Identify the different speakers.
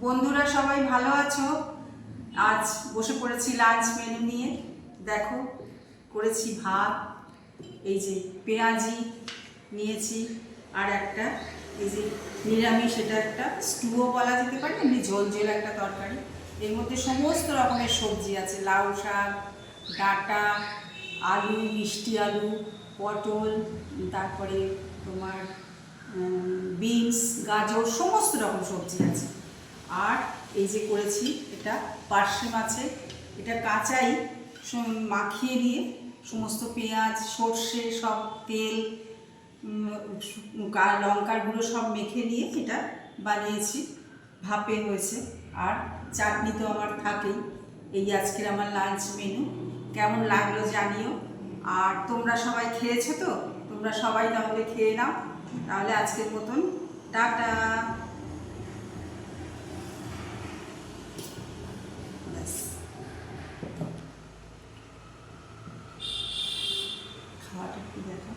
Speaker 1: বন্ধুরা সবাই ভালো আছো? আজ বসে পড়েছি লাঞ্চ মেনু নিয়ে। দেখো, করেছি ভাত, এই যে পেঁয়াজি নিয়েছি, আর একটা এই যে নিরামিষ, এটা একটা স্টুও বলা যেতে পারে, এমনি ঝোল ঝোল একটা তরকারি। এর মধ্যে সমস্ত রকমের সবজি আছে, লাউ শাক, ডাঁটা, আলু, মিষ্টি আলু, পটল, তারপরে তোমার বিনস, গাজর, সমস্ত রকম সবজি আছে। আর এই যে করেছি এটা পার্শে মাছের, এটা কাঁচাই মাখিয়ে নিয়ে সমস্ত পেঁয়াজ, সর্ষে, সব তেল, লঙ্কার গুঁড়ো সব মেখে নিয়ে এটা বানিয়েছি, ভাপে হয়েছে। আর চাটনি তো আমার থাকেই। এই আজকের আমার লাঞ্চ মেনু। কেমন লাগলো জানিও। আর তোমরা সবাই খেয়েছো তো? তোমরা সবাই তাহলে খেয়ে নাও। তাহলে আজকের মতন টাটা। খাওয়াটা একটু দেখো।